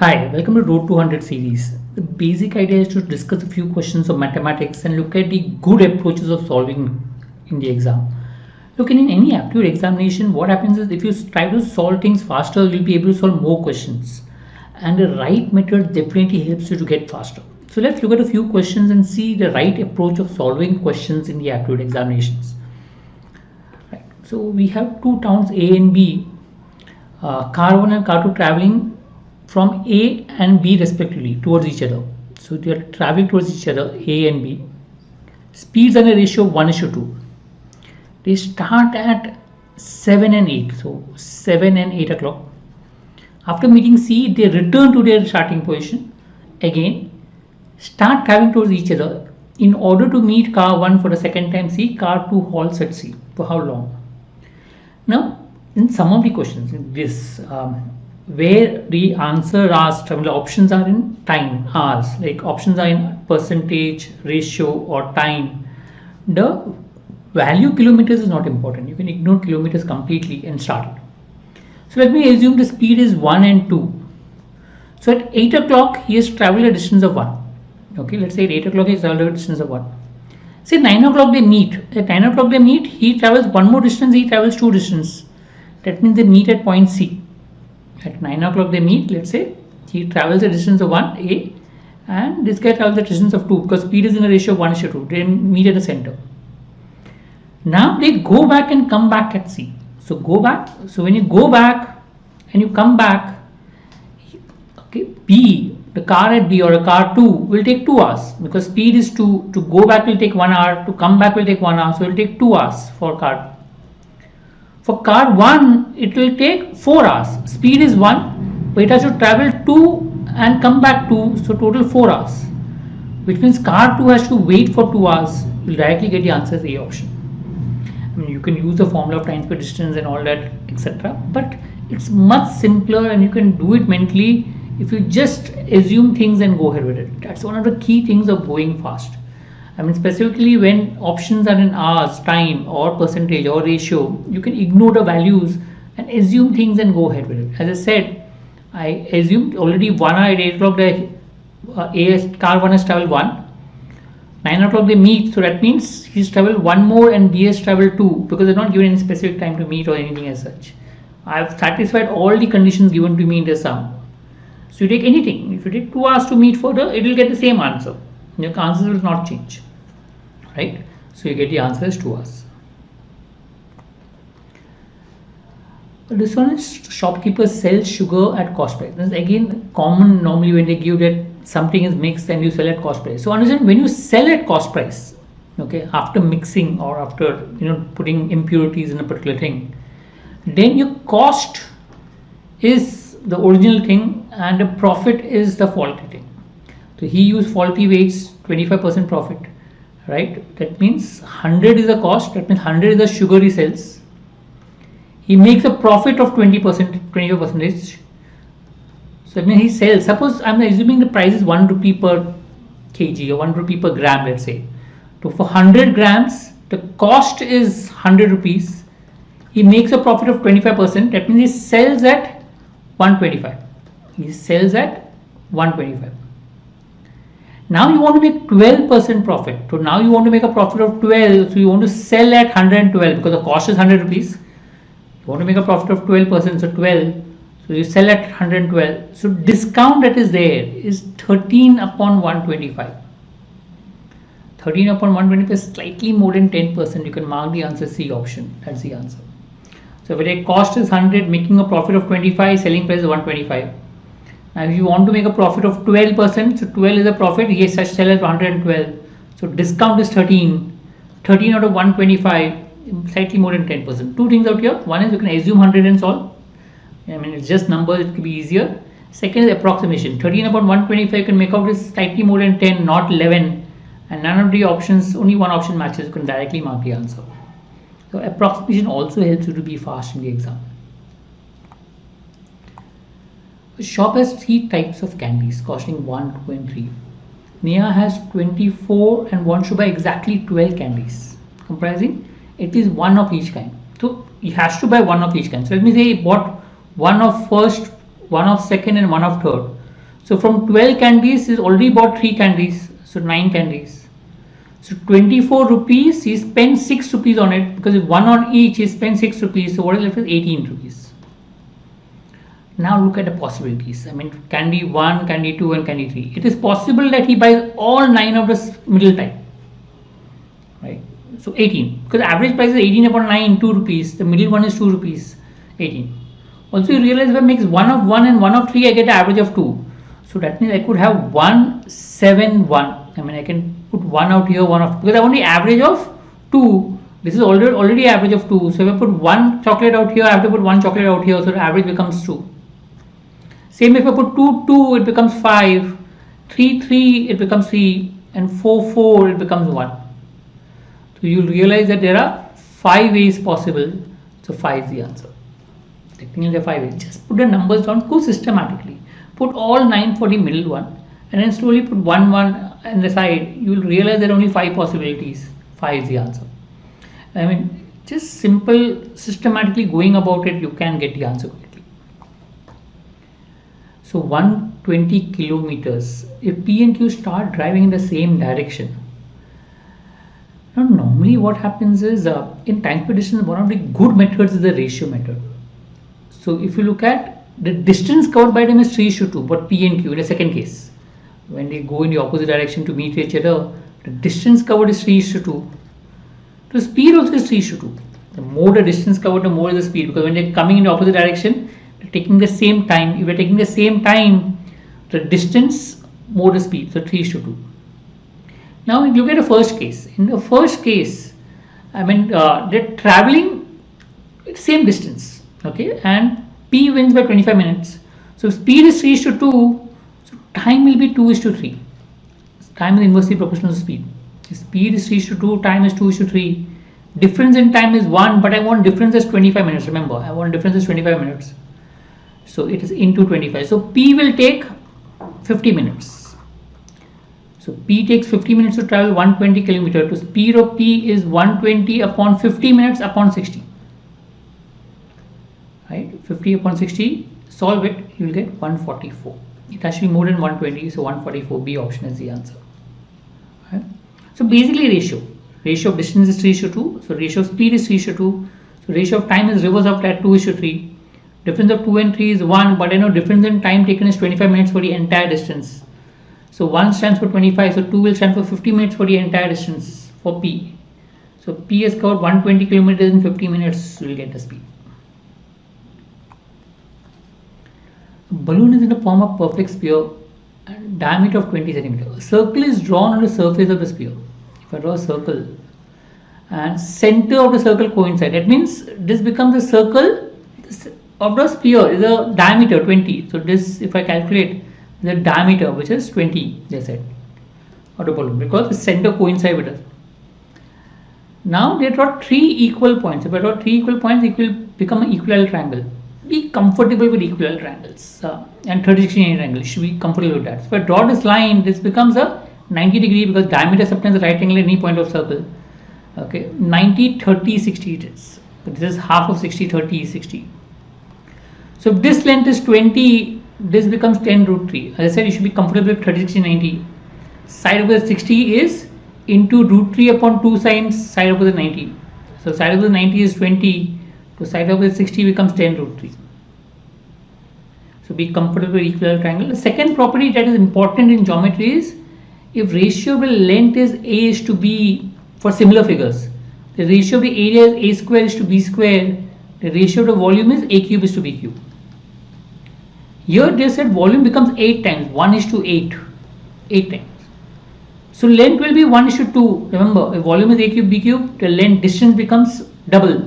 Hi, welcome to Road to 100 series. The basic idea is to discuss a few questions of mathematics and look at the good approaches of solving in the exam. Look, in any aptitude examination, what happens is if you try to solve things faster, you'll be able to solve more questions. And the right method definitely helps you to get faster. So let's look at a few questions and see the right approach of solving questions in the aptitude examinations. Right. So we have two towns A and B, car 1 and car 2 traveling from A and B respectively towards each other. So they are traveling towards each other, A and B. Speeds are in a ratio of 1:2. They start at 7 and 8. So 7 and 8 o'clock. After meeting C, they return to their starting position. Again, start traveling towards each other. In order to meet car 1 for the second time C, car 2 halts at C. For how long? Now, in some of the questions, in this, where the answer asked, the options are in time, hours, like options are in percentage, ratio or time. The value kilometers is not important. You can ignore kilometers completely and start it. So let me assume the speed is 1 and 2. So at 8 o'clock he has traveled a distance of 1. Okay, let's say at 8 o'clock he has traveled a distance of 1. Say 9 o'clock they meet. At 9 o'clock they meet, he travels one more distance, he travels 2 distance. That means they meet at point C. At 9 o'clock they meet, let's say he travels a distance of 1 A and this guy travels a distance of 2 because speed is in a ratio of 1:2. They meet at the center. Now they go back and come back at C. So go back. So when you go back and you come back, okay, B, the car at B or a car 2 will take 2 hours because speed is 2. To go back will take 1 hour, to come back will take 1 hour. So it will take 2 hours for car. For car 1, it will take 4 hours. Speed is 1, but it has to travel 2 and come back 2, so total 4 hours. Which means car 2 has to wait for 2 hours. You'll directly get the answer as A option. I mean, you can use the formula of time per distance and all that, etc. But it's much simpler and you can do it mentally if you just assume things and go ahead with it. That's one of the key things of going fast. I mean, specifically when options are in hours, time or percentage or ratio, you can ignore the values and assume things and go ahead with it. As I said, I assumed already 1 hour at 8 o'clock the car 1 has traveled 1. 9 o'clock they meet, so that means he's traveled 1 more and B has traveled 2 because they're not given any specific time to meet or anything as such. I've satisfied all the conditions given to me in the sum. So you take anything. If you take 2 hours to meet further, it will get the same answer. Your answers will not change. Right? So you get the answer as 2 hours. This one is shopkeepers sell sugar at cost price. This is again common normally when they give that something is mixed and you sell at cost price. So understand when you sell at cost price, okay, after mixing or after putting impurities in a particular thing, then your cost is the original thing and the profit is the faulty thing. So he used faulty weights, 25% profit. Right, that means 100 is the cost, that means 100 is the sugar he sells. He makes a profit of 20%, 25%. So that means he sells, suppose I'm assuming the price is 1 rupee per kg or 1 rupee per gram, let's say. So for 100 grams, the cost is 100 rupees. He makes a profit of 25%, that means he sells at 125. He sells at 125. Now you want to make 12% profit. So now you want to make a profit of 12. So you want to sell at 112 because the cost is 100 rupees. You want to make a profit of 12%. So 12. So you sell at 112. So discount that is there is 13 upon 125. 13 upon 125 is slightly more than 10%. You can mark the answer C option. That's the answer. So if the cost is 100, making a profit of 25, selling price is 125. Now if you want to make a profit of 12%, so 12 is a profit, yes, I sell at 112. So discount is 13. 13 out of 125, slightly more than 10%. Two things out here. One is you can assume 100 and solve. I mean, it's just numbers, it could be easier. Second is approximation. 13 upon 125 you can make out is slightly more than 10, not 11. And none of the options, only one option matches, you can directly mark the answer. So approximation also helps you to be fast in the exam. The shop has 3 types of candies costing 1, 2 and 3. Neha has 24 and wants to buy exactly 12 candies comprising at least 1 of each kind. So he has to buy 1 of each kind. So let me say he bought 1 of first, 1 of second and 1 of third. So from 12 candies, he's already bought 3 candies, so 9 candies. So 24 rupees, he spent 6 rupees on it, because if 1 on each, he spent 6 rupees, so what is left is 18 rupees. Now look at the possibilities. I mean, candy 1, candy 2 and candy 3. It is possible that he buys all 9 of the middle type, right? So 18, because the average price is 18 upon 9, 2 rupees. The middle one is 2 rupees, 18. Also you realize if I mix 1 of 1 and 1 of 3, I get an average of 2. So that means I could have 1, 7, 1. I mean, I can put 1 out here, 1 out, because I want the average of 2. This is already average of 2. So if I put 1 chocolate out here, I have to put 1 chocolate out here, so the average becomes 2. Same if I put 2, 2, it becomes 5. 3, 3, it becomes 3. And 4, 4, it becomes 1. So you'll realize that there are 5 ways possible. So 5 is the answer. Technically there are 5 ways. Just put the numbers down, go systematically. Put all 9 for the middle one, and then slowly put 1, 1 on the side. You will realize there are only 5 possibilities. 5 is the answer. I mean, just simple, systematically going about it, you can get the answer quickly. So 120 kilometers. If P and Q start driving in the same direction. Now normally what happens is, in time per distance, one of the good methods is the ratio method. So if you look at the distance covered by them is 3:2, but P and Q in the second case, when they go in the opposite direction to meet each other, the distance covered is 3:2. The speed also is 3:2. The more the distance covered, the more the speed, because when they're coming in the opposite direction, they're taking the same time. If we're taking the same time, the distance more the speed, so 3:2. Now if you look at the first case. In the first case, I mean, they're traveling same distance, okay, and P wins by 25 minutes. So speed is 3:2, so time will be 2:3. Time is inversely proportional to speed. Speed is 3:2, time is 2:3. Difference in time is 1, but I want difference as 25 minutes. Remember, I want difference as 25 minutes. So it is into 25. So P will take 50 minutes. So P takes 50 minutes to travel 120 kilometers. So speed of P is 120 upon 50 minutes upon 60. Right, 50 upon 60, solve it, you will get 144. It has to be more than 120, so 144, B option is the answer. Right. So basically ratio of distance is 3:2, so ratio of speed is 3:2, so ratio of time is reverse of that, 2:3. Difference of 2 and 3 is 1, but I know difference in time taken is 25 minutes for the entire distance. So 1 stands for 25, so 2 will stand for 50 minutes for the entire distance for P. So P has covered 120 kilometers in 50 minutes, so we will get the speed. Balloon is in the form of perfect sphere and diameter of 20 centimeters. A circle is drawn on the surface of the sphere. If I draw a circle and center of the circle coincide, that means this becomes the circle of the sphere is a diameter 20. So this, if I calculate the diameter, which is 20, they said, of the balloon, because the center coincide with it. Now they draw 3 equal points. If I draw 3 equal points, it will become an equilateral triangle. Be comfortable with equilateral triangles, and 30-60 triangle. Should be comfortable with that. So if I draw this line, this becomes a 90 degree, because diameter subtends the right angle at any point of circle. Okay, 90, 30, 60 it is. So this is half of 60, 30, 60. So if this length is 20, this becomes 10√3. As I said, you should be comfortable with 30, 60, 90. Side opposite 60 is into √3 upon 2 times side opposite 90. So side opposite 90 is 20. So side opposite 60 becomes 10√3. So be comfortable with equilateral triangle. The second property that is important in geometry is if ratio of the length is A:B for similar figures. The ratio of the area is A square is to B square. The ratio of the volume is A cube is to B cube. Here they said volume becomes 8 times, 1:8, 8 times. So length will be 1:2. Remember, if volume is A cube, B cube, the length distance becomes double.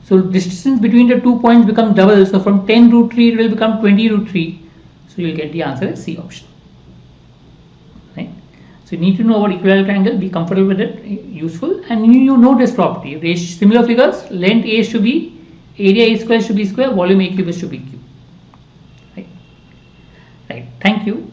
So distance between the 2 points becomes double. So from 10√3 it will become 20√3. So you will get the answer as C option. Right? So you need to know about equilateral triangle, be comfortable with it, useful, and you know this property. Similar figures, length A is to B, area A square is to B square, volume A cube is to B cube. Right? Right. Thank you.